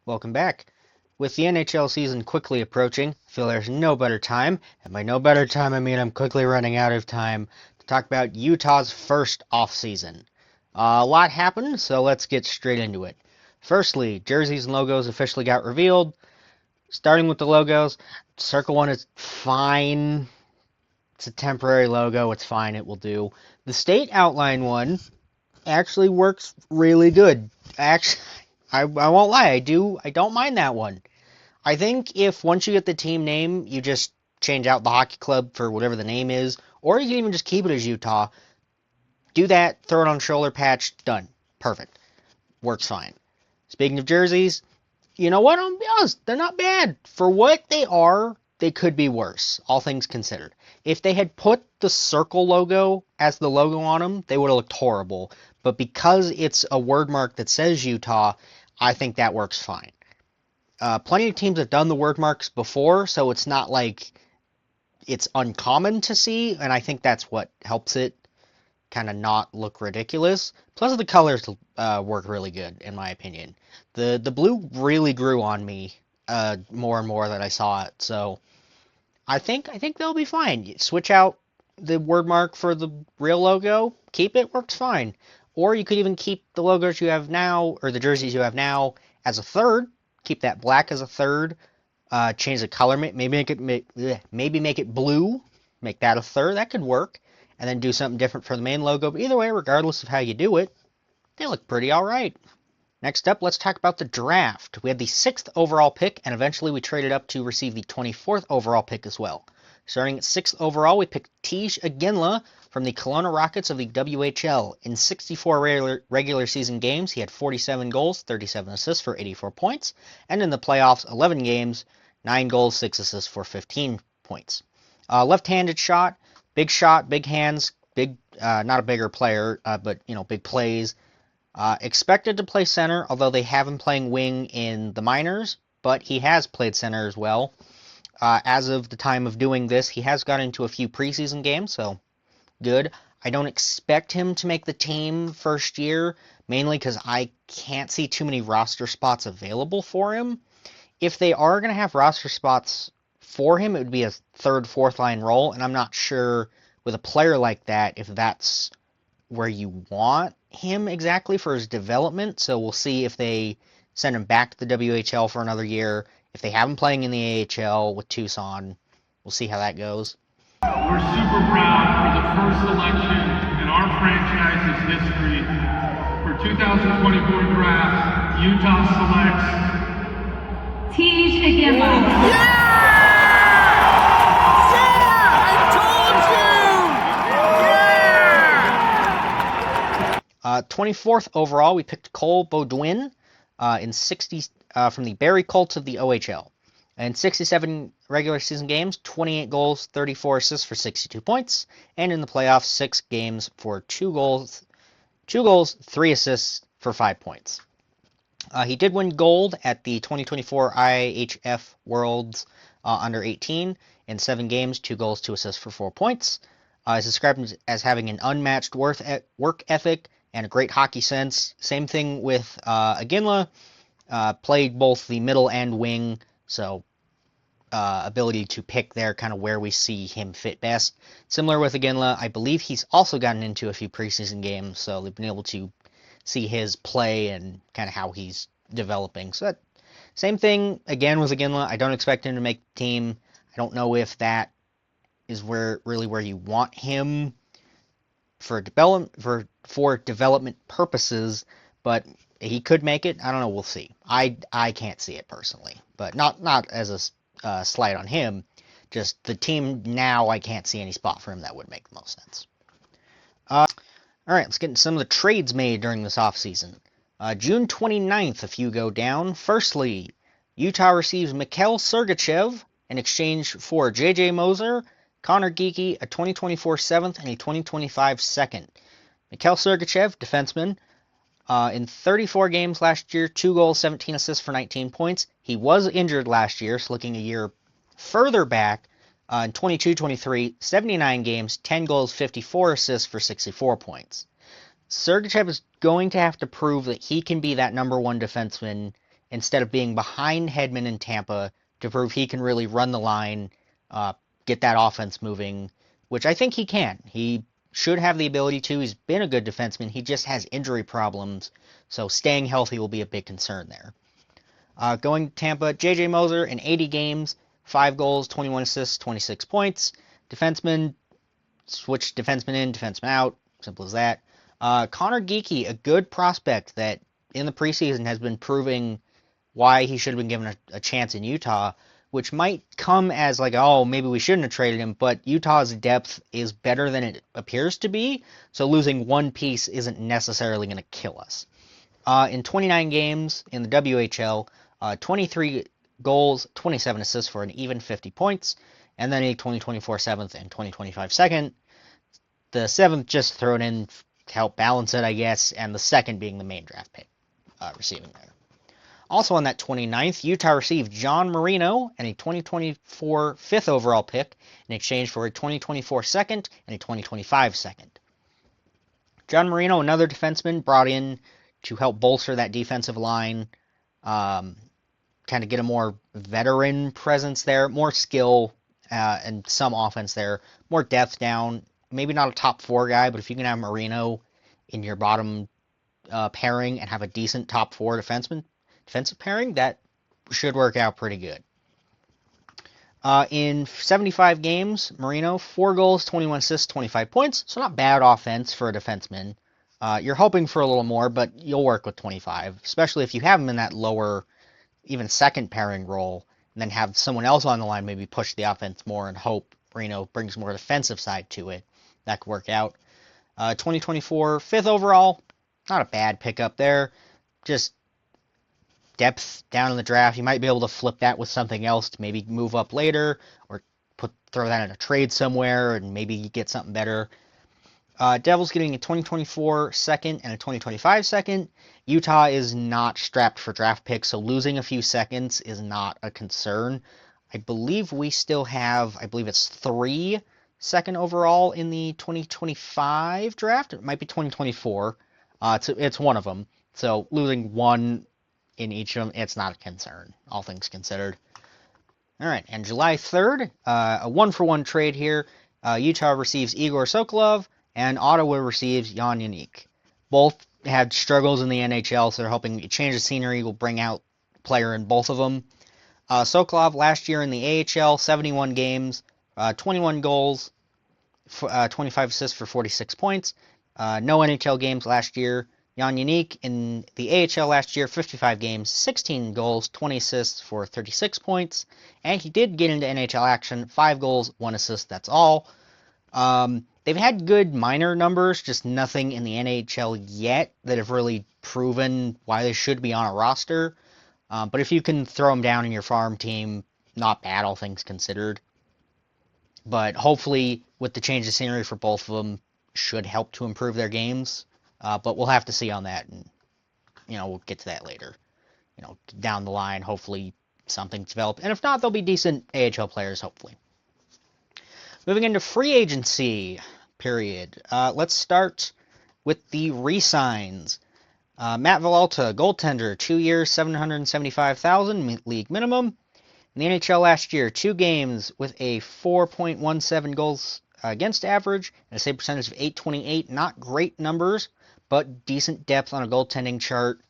Welcome back. With the NHL season quickly approaching, I feel there's no better time, and by no better time I mean I'm quickly running out of time, to talk about Utah's first offseason. A lot happened, so let's get straight into it. Firstly, jerseys and logos officially got revealed. Starting with the logos, Circle 1 is fine. It's a temporary logo, it's fine, it will do. The state outline one actually works really good. Actually, I won't lie, I don't mind that one. I think if once you get the team name, you just change out the hockey club for whatever the name is, or you can even just keep it as Utah. Do that, throw it on shoulder patch, done. Perfect. Works fine. Speaking of jerseys, you know what? I'll be honest, they're not bad. For what they are, they could be worse, all things considered. If they had put the circle logo as the logo on them, they would have looked horrible. But because it's a word mark that says Utah, I think that works fine. Plenty of teams have done the word marks before, so it's not like it's uncommon to see, and I think that's what helps it kind of not look ridiculous. Plus, the colors work really good, in my opinion. The blue really grew on me more and more that I saw it, so I think they'll be fine. Switch out the word mark for the real logo, keep it, works fine. Or you could even keep the logos you have now, or the jerseys you have now, as a third. Keep that black as a third. Change the color, maybe make it blue. Make that a third. That could work. And then do something different for the main logo. But either way, regardless of how you do it, they look pretty alright. Next up, let's talk about the draft. We had the 6th overall pick, and eventually we traded up to receive the 24th overall pick as well. Starting at 6th overall, we picked Tej Aginla from the Kelowna Rockets of the WHL. In 64 regular season games, he had 47 goals, 37 assists for 84 points, and in the playoffs, 11 games, 9 goals, 6 assists for 15 points. Left-handed shot, big hands, not a bigger player, but big plays. Expected to play center, although they have him playing wing in the minors, but he has played center as well. As of the time of doing this, he has got into a few preseason games, so good. I don't expect him to make the team first year, mainly because I can't see too many roster spots available for him. If they are going to have roster spots for him, it would be a third, fourth line role, and I'm not sure with a player like that if that's where you want him exactly for his development, so we'll see if they send him back to the WHL for another year. If they have him playing in the AHL with Tucson, we'll see how that goes. We're super proud for the first selection in our franchise's history. For 2024 draft, Utah selects Tej Aginla. Yeah! 24th overall, we picked Cole Baudouin in 60 from the Barrie Colts of the OHL. In 67 regular season games, 28 goals, 34 assists for 62 points, and in the playoffs, 6 games for 2 goals, 3 assists for 5 points. He did win gold at the 2024 IHF Worlds under 18 in 7 games, 2 goals, 2 assists for 4 points. He's described as having an unmatched work ethic and a great hockey sense. Same thing with Aginla. Played both the middle and wing, so ability to pick there kind of where we see him fit best. Similar with Aginla, I believe he's also gotten into a few preseason games, so they've been able to see his play and kind of how he's developing. So same thing again with Aginla. I don't expect him to make the team. I don't know if that is where you want him for development purposes, but he could make it. I don't know. We'll see. I can't see it personally, but not as a slight on him. Just the team now, I can't see any spot for him that would make the most sense. All right, let's get into some of the trades made during this offseason. June 29th, a few go down. Firstly, Utah receives Mikhail Sergachev in exchange for J.J. Moser, Connor Geekie, a 2024 7th, and a 2025 2nd. Mikhail Sergachev, defenseman, in 34 games last year, 2 goals, 17 assists for 19 points. He was injured last year, so looking a year further back, in 22-23, 79 games, 10 goals, 54 assists for 64 points. Sergachev is going to have to prove that he can be that number one defenseman instead of being behind Hedman in Tampa to prove he can really run the line, get that offense moving, which I think he can. He should have the ability to. He's been a good defenseman. He just has injury problems, so staying healthy will be a big concern there. Going to Tampa, J.J. Moser in 80 games, 5 goals, 21 assists, 26 points. Defenseman, switch defenseman in, defenseman out. Simple as that. Connor Geekie, a good prospect that in the preseason has been proving why he should have been given a chance in Utah, which might come as like, oh, maybe we shouldn't have traded him, but Utah's depth is better than it appears to be, so losing one piece isn't necessarily going to kill us. In 29 games in the WHL, 23 goals, 27 assists for an even 50 points, and then a 2024 7th and 2025 2nd. The 7th just thrown in to help balance it, I guess, and the 2nd being the main draft pick receiving there. Also on that 29th, Utah received John Marino and a 2024 5th overall pick in exchange for a 2024 2nd and a 2025 2nd. John Marino, another defenseman, brought in to help bolster that defensive line, kind of get a more veteran presence there, more skill and some offense there, more depth down. Maybe not a top 4 guy, but if you can have Marino in your bottom pairing and have a decent top 4 defensive pairing, that should work out pretty good. In 75 games, Marino, 4 goals, 21 assists, 25 points, so not bad offense for a defenseman. You're hoping for a little more, but you'll work with 25, especially if you have him in that lower, even second pairing role, and then have someone else on the line maybe push the offense more and hope Marino brings more defensive side to it. That could work out. 2024 5th overall, not a bad pickup there. Just depth down in the draft. You might be able to flip that with something else to maybe move up later, or throw that in a trade somewhere and maybe you get something better. Devils getting a 2024 2nd and a 2025 2nd. Utah is not strapped for draft picks, so losing a few seconds is not a concern. I believe we still have, it's 3 2nd overall in the 2025 draft. It might be 2024. It's one of them. So losing 1 in each of them, it's not a concern, all things considered. All right, and July 3rd, a 1-for-1 trade here. Utah receives Igor Sokolov, and Ottawa receives Jan Yannick. Both had struggles in the NHL, so they're hoping a change of scenery will bring out a player in both of them. Sokolov last year in the AHL, 71 games, 21 goals, 25 assists for 46 points. No NHL games last year. Jan Yannick in the AHL last year, 55 games, 16 goals, 20 assists for 36 points. And he did get into NHL action, 5 goals, 1 assist, that's all. They've had good minor numbers, just nothing in the NHL yet that have really proven why they should be on a roster. But if you can throw them down in your farm team, not bad, all things considered. But hopefully, with the change of scenery for both of them, should help to improve their games. But we'll have to see on that, and we'll get to that later. Down the line, hopefully something's developed, and if not, they'll be decent AHL players, hopefully. Moving into free agency period. Let's start with the re-signs. Matt Villalta, goaltender, 2 years, $775,000 league minimum. In the NHL last year, 2 games with a 4.17 goals against average and a save percentage of .828. Not great numbers, but decent depth on a goaltending chart.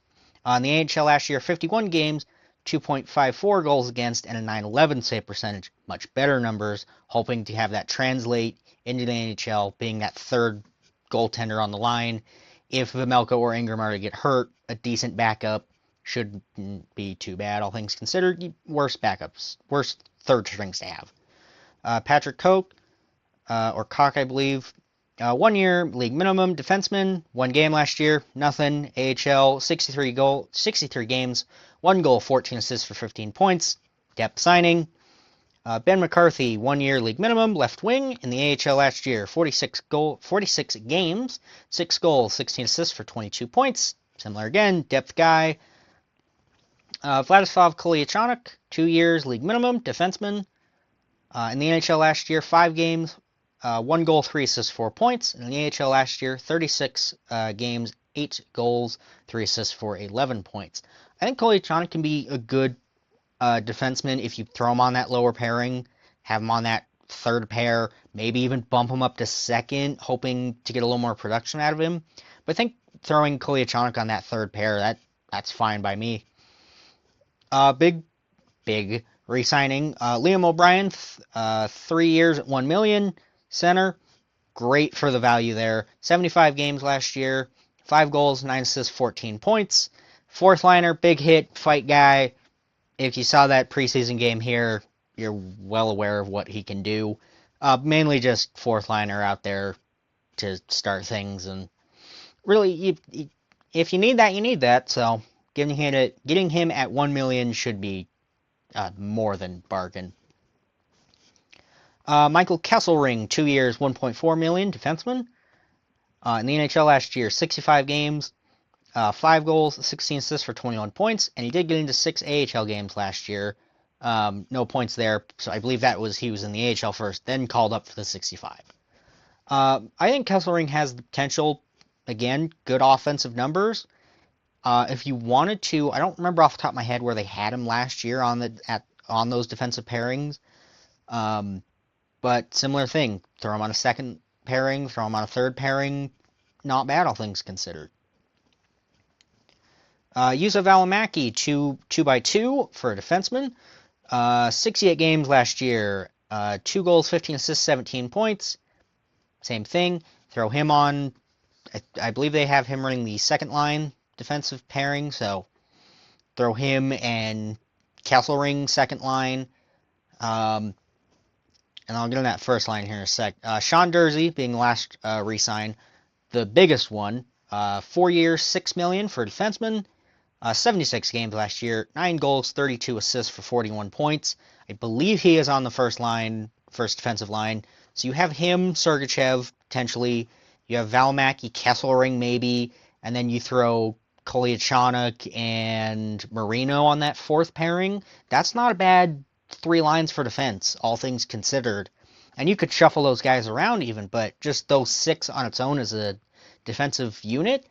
In the AHL last year, 51 games, 2.54 goals against, and a .911 save percentage. Much better numbers, hoping to have that translate into the NHL, being that third goaltender on the line. If Vejmelka or Ingram are to get hurt, a decent backup shouldn't be too bad, all things considered. Worst backups, worst third strings to have. Patrick Koch, or Koch, I believe, 1 year, league minimum, defenseman, 1 game last year, nothing. AHL, 63 games, 1 goal, 14 assists for 15 points. Depth signing. Ben McCarthy, 1 year, league minimum, left wing. In the AHL last year, 46 games, 6 goals, 16 assists for 22 points. Similar again, depth guy. Vladislav Kolyachonok, 2 years, league minimum, defenseman. In the NHL last year, 5 games, 1 goal, 3 assists, 4 points. In the AHL last year, 36 games, 8 goals, 3 assists for 11 points. I think Kolyachonok can be a good defenseman if you throw him on that lower pairing, have him on that third pair, maybe even bump him up to second, hoping to get a little more production out of him. But I think throwing Kolyachonok on that third pair, that's fine by me. Big re-signing. Liam O'Brien, 3 years at $1 million, center. Great for the value there. 75 games last year, 5 goals, 9 assists, 14 points. Fourth liner, big hit, fight guy. If you saw that preseason game here, you're well aware of what he can do. Mainly just fourth liner out there to start things, and really, if you need that, you need that. So getting him at 1 million should be more than bargain. Michael Kesselring, 2 years, 1.4 million, defenseman. In the NHL last year, 65 games, 5 goals, 16 assists for 21 points, and he did get into 6 AHL games last year. No points there, so I believe he was in the AHL first, then called up for the 65. I think Kesselring has the potential, again, good offensive numbers. If you wanted to, I don't remember off the top of my head where they had him last year on those defensive pairings. But similar thing, throw him on a second pairing, throw him on a third pairing, not bad, all things considered. Juuso Välimäki, 2x2 for a defenseman. 68 games last year, 2 goals, 15 assists, 17 points. Same thing, throw him on, I believe they have him running the second line defensive pairing, so throw him and Kesselring second line. And I'll get on that first line here in a sec. Sean Durzi being the last re-sign, the biggest one. 4 years, $6 million for a defenseman. 76 games last year, 9 goals, 32 assists for 41 points. I believe he is on the first defensive line. So you have him, Sergachev, potentially. You have Välimäki, Kesselring, maybe. And then you throw Kolyachonok and Marino on that fourth pairing. That's not a bad 3 lines for defense, all things considered. And you could shuffle those guys around even, but just those 6 on its own as a defensive unit,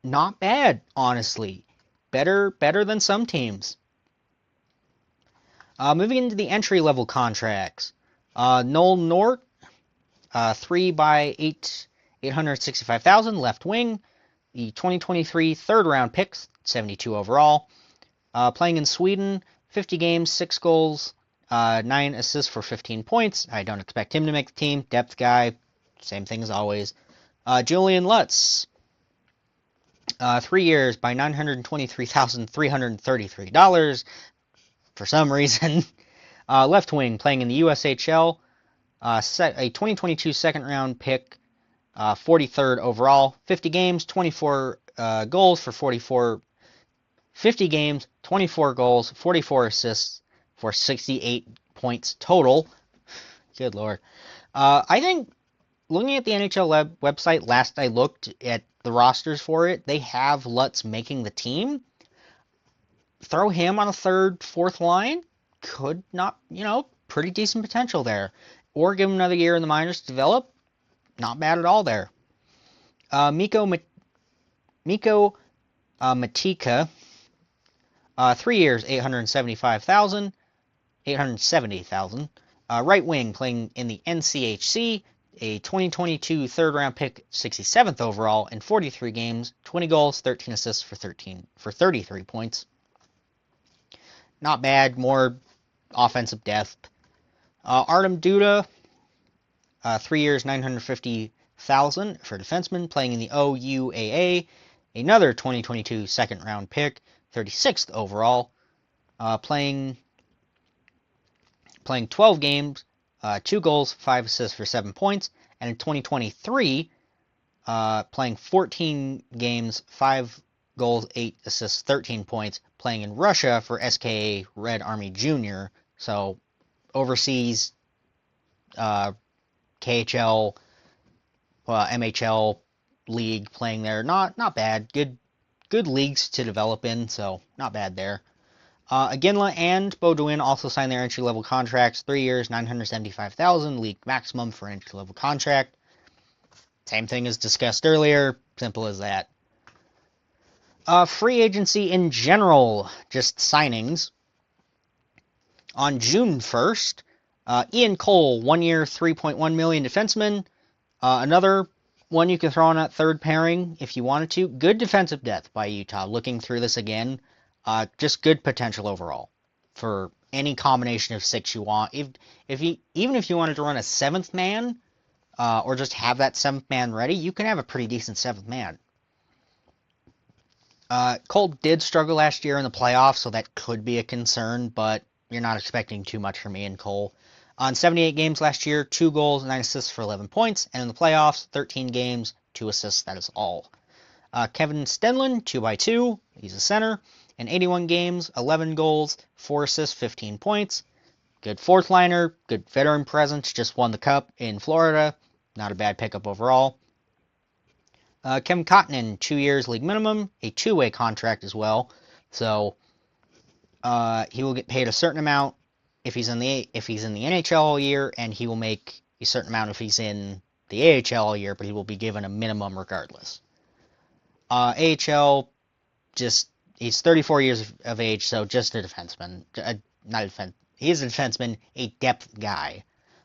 not bad, honestly. Better than some teams. Moving into the entry-level contracts. Noel Nort, 3x8, 865,000, left wing. The 2023 third-round pick, 72 overall. Playing in Sweden, 50 games, 6 goals, 9 assists for 15 points. I don't expect him to make the team. Depth guy, same thing as always. Julian Lutz, 3 years by $923,333. For some reason. Left wing, playing in the USHL. A 2022 second round pick, 43rd overall. 50 games, 24 goals for 50 games, 24 goals, 44 assists for 68 points total. Good lord. I think, looking at the NHL website, last I looked at the rosters for it, they have Lutz making the team. Throw him on a third, fourth line. Could not, pretty decent potential there. Or give him another year in the minors to develop. Not bad at all there. Mikko Matika, 3 years, 870,000. Right wing, playing in the NCHC, a 2022 third round pick, 67th overall, in 43 games, 20 goals, 13 assists for 33 points. Not bad, more offensive depth. Artem Duda, 3 years, 950,000 for defenseman, playing in the OUAA. Another 2022 second round pick, 36th overall, playing 12 games, 2 goals, 5 assists for 7 points, and in 2023, playing 14 games, 5 goals, 8 assists, 13 points, playing in Russia for SKA Red Army Junior. So overseas, KHL, MHL league playing there. Not bad. Good leagues to develop in, so not bad there. Aginla and Baudouin also signed their entry-level contracts. 3 years, 975,000, league maximum for entry-level contract. Same thing as discussed earlier. Simple as that. Free agency in general, just signings. On June 1st, Ian Cole, 1 year, $3.1 million defenseman. Another one you can throw on that third pairing if you wanted to. Good defensive depth by Utah. Looking through this again, just good potential overall for any combination of six you want. Even if you wanted to run a seventh man, or just have that seventh man ready, you can have a pretty decent seventh man. Cole did struggle last year in the playoffs, so that could be a concern, but you're not expecting too much from Ian Cole. On 78 games last year, 2 goals, 9 assists for 11 points, and in the playoffs, 13 games, 2 assists, that is all. Kevin Stenlund, 2x2, he's a center, in 81 games, 11 goals, 4 assists, 15 points. Good fourth liner, good veteran presence, just won the cup in Florida, not a bad pickup overall. Kevin Cottonen, 2 years league minimum, a 2-way contract as well. So he will get paid a certain amount if he's in the NHL all year, and he will make a certain amount if he's in the AHL all year, but he will be given a minimum regardless. AHL, just he's 34 years of age, so just a defenseman. He's a defenseman, a depth guy.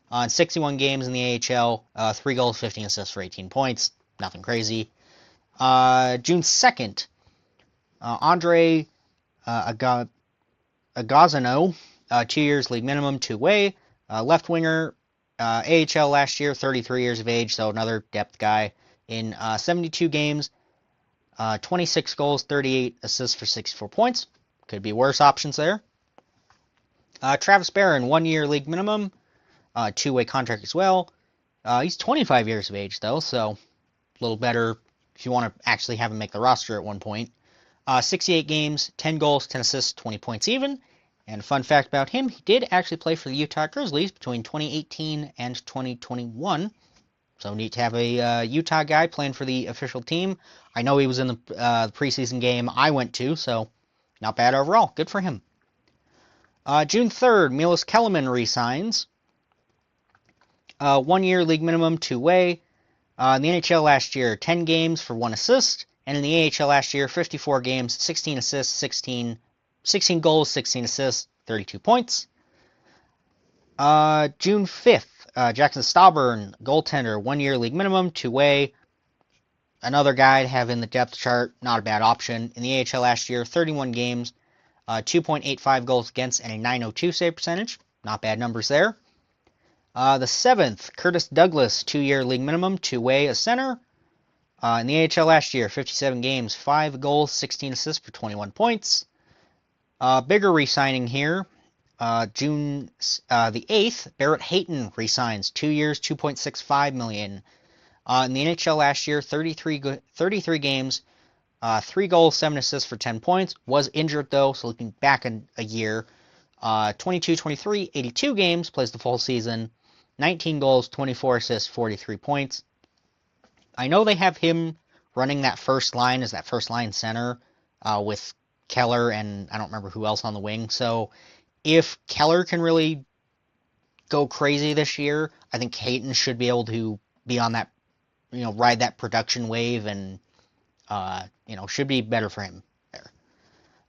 On 61 games in the AHL, 3 goals, 15 assists for 18 points. Nothing crazy. June 2nd, Andre Agazano, 2 years league minimum, 2-way. Left winger, AHL last year, 33 years of age, so another depth guy. In 72 games, 26 goals, 38 assists for 64 points. Could be worse options there. Travis Barron, 1 year league minimum, 2-way contract as well. He's 25 years of age, though, so a little better if you want to actually have him make the roster at one point. 68 games, 10 goals, 10 assists, 20 points even. And a fun fact about him, he did actually play for the Utah Grizzlies between 2018 and 2021. So neat to have a Utah guy playing for the official team. I know he was in the preseason game I went to, so not bad overall. Good for him. June 3rd, Milos Kellerman re-signs. 1 year league minimum, 2-way. In the NHL last year, 10 games for 1 assist. And in the AHL last year, 54 games, 16 assists, 16 goals, 16 assists, 32 points. June 5th, Jackson Stauber, goaltender, 1 year league minimum, 2-way. Another guy to have in the depth chart, not a bad option. In the AHL last year, 31 games, 2.85 goals against, and a .902 save percentage. Not bad numbers there. The 7th, Curtis Douglas, 2 year league minimum, 2-way, a center. In the AHL last year, 57 games, 5 goals, 16 assists for 21 points. Bigger re-signing here. June the 8th, Barrett Hayton re-signs, 2 years, $2.65 million. In the NHL last year, 33 games, 3 goals, 7 assists for 10 points. Was injured though, so looking back a year. 22-23, 82 games, plays the full season. 19 goals, 24 assists, 43 points. I know they have him running that first line as that first line center with Keller and I don't remember who else on the wing. So if Keller can really go crazy this year, I think Hayton should be able to be on that, ride that production wave and, should be better for him there.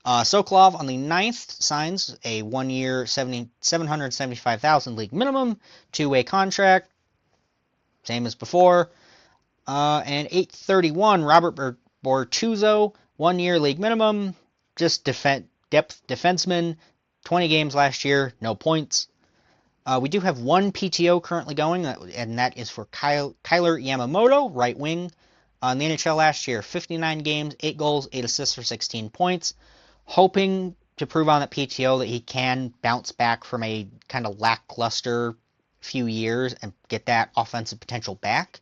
Sokolov on the 9th signs a 1 year, $775,000 league minimum, 2-way contract, same as before. And 831, Robert Bortuzzo, 1 year league minimum, just depth defenseman, 20 games last year, no points. We do have 1 PTO currently going, and that is for Kyler Yamamoto, right wing. In the NHL last year, 59 games, 8 goals, 8 assists for 16 points. Hoping to prove on that PTO that he can bounce back from a kind of lackluster few years and get that offensive potential back.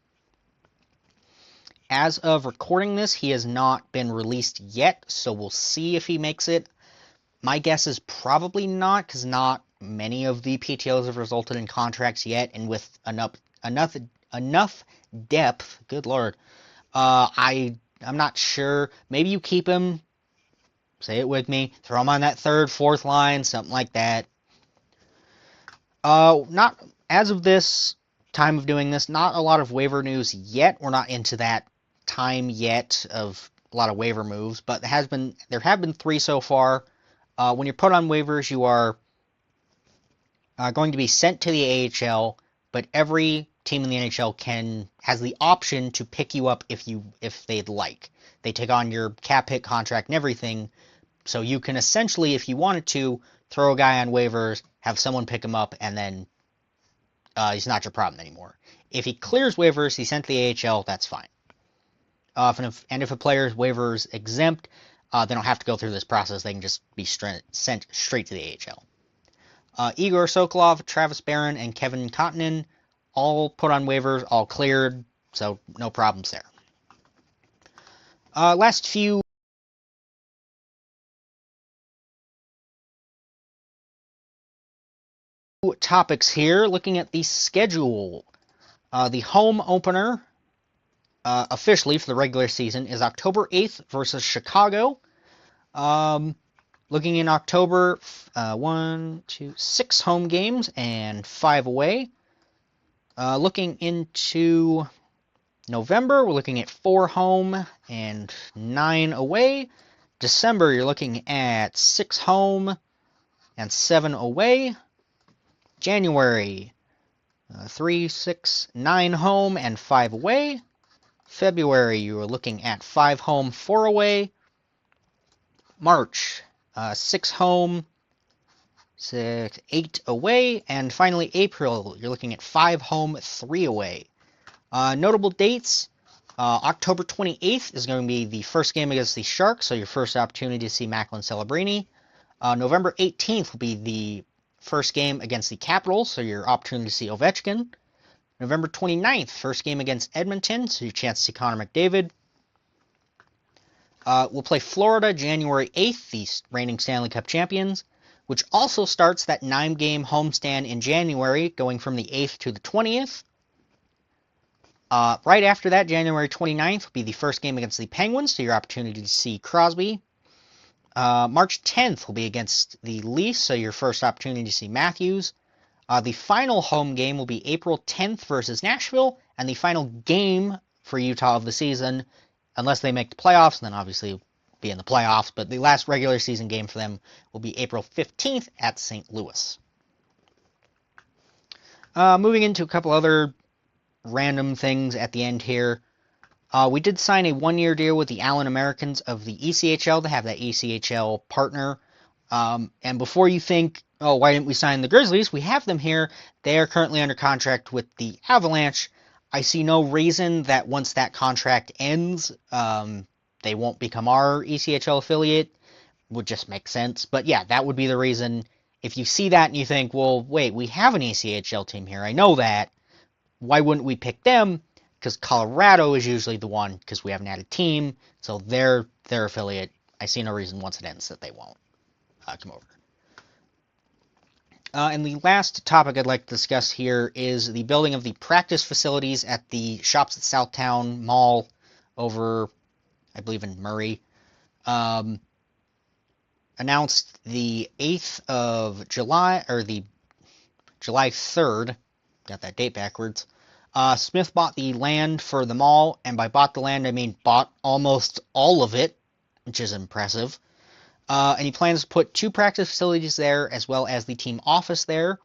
As of recording this, he has not been released yet, so we'll see if he makes it. My guess is probably not, because not many of the PTOs have resulted in contracts yet, and with enough depth, good lord, I'm not sure. Maybe you keep him, say it with me, throw him on that third, fourth line, something like that. Not as of this time of doing this, not a lot of waiver news yet. We're not into that time yet of a lot of waiver moves, but there have been 3 so far. When you're put on waivers, you are going to be sent to the AHL, but every team in the NHL has the option to pick you up if they'd like. They take on your cap hit contract and everything, so you can essentially, if you wanted to, throw a guy on waivers, have someone pick him up, and then he's not your problem anymore. If he clears waivers, he's sent to the AHL, that's fine. And if a player's waivers exempt, they don't have to go through this process. They can just be sent straight to the AHL. Igor Sokolov, Travis Barron, and Kevin Kontinen all put on waivers, all cleared, so no problems there. Last few topics here, looking at the schedule. The home opener, officially for the regular season, is October 8th versus Chicago. Looking in October, 6 home games and 5 away. Looking into November, we're looking at 4 home and 9 away. December, you're looking at 6 home and 7 away. January, 3, 6, 9 home and 5 away. February, you are looking at 5 home, 4 away. March, 6 home, 8 away. And finally, April, you're looking at 5 home, 3 away. Notable dates, October 28th is going to be the first game against the Sharks, so your first opportunity to see Macklin Celebrini. November 18th will be the first game against the Capitals, so your opportunity to see Ovechkin. November 29th, first game against Edmonton, so your chance to see Connor McDavid. We'll play Florida January 8th, the reigning Stanley Cup champions, which also starts that 9-game homestand in January, going from the 8th to the 20th. Right after that, January 29th will be the first game against the Penguins, so your opportunity to see Crosby. March 10th will be against the Leafs, so your first opportunity to see Matthews. The final home game will be April 10th versus Nashville, and the final game for Utah of the season, unless they make the playoffs, then obviously be in the playoffs, but the last regular season game for them will be April 15th at St. Louis. Moving into a couple other random things at the end here. We did sign a 1-year deal with the Allen Americans of the ECHL to have that ECHL partner. And before you think, oh, why didn't we sign the Grizzlies? We have them here. They are currently under contract with the Avalanche. I see no reason that once that contract ends, they won't become our ECHL affiliate. Would just make sense. But yeah, that would be the reason. If you see that and you think, well, wait, we have an ECHL team here. I know that. Why wouldn't we pick them? Because Colorado is usually the one, because we haven't had a team, so they're their affiliate. I see no reason once it ends that they won't come over. And the last topic I'd like to discuss here is the building of the practice facilities at the Shops at Southtown Mall over, I believe, in Murray. Announced the 8th of July, or the July 3rd, got that date backwards. Smith bought the land for the mall, and by bought the land, I mean bought almost all of it, which is impressive. And he plans to put 2 practice facilities there, as well as the team office there.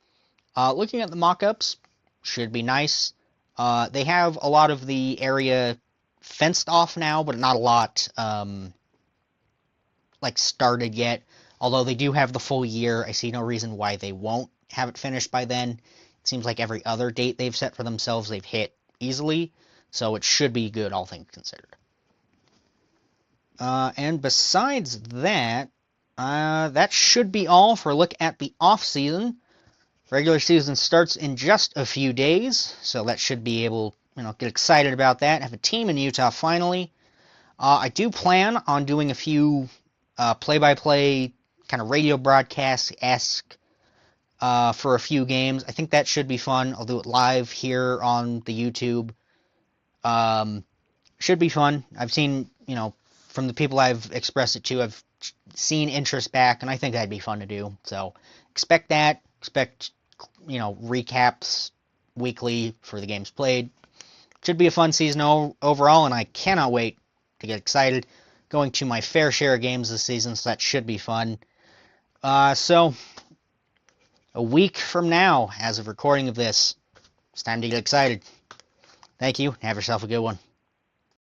Looking at the mock-ups, should be nice. They have a lot of the area fenced off now, but not a lot started yet. Although they do have the full year, I see no reason why they won't have it finished by then. It seems like every other date they've set for themselves they've hit easily, so it should be good, all things considered. And besides that, that should be all for a look at the off-season. Regular season starts in just a few days, so that should be able, get excited about that. Have a team in Utah finally. I do plan on doing a few play-by-play kind of radio broadcast-esque for a few games. I think that should be fun. I'll do it live here on the YouTube. Should be fun. I've seen, from the people I've expressed it to, I've seen interest back, and I think that'd be fun to do. So expect that. Expect, recaps weekly for the games played. Should be a fun season overall, and I cannot wait to get excited going to my fair share of games this season, so that should be fun. So, a week from now, as of recording of this, it's time to get excited. Thank you. Have yourself a good one.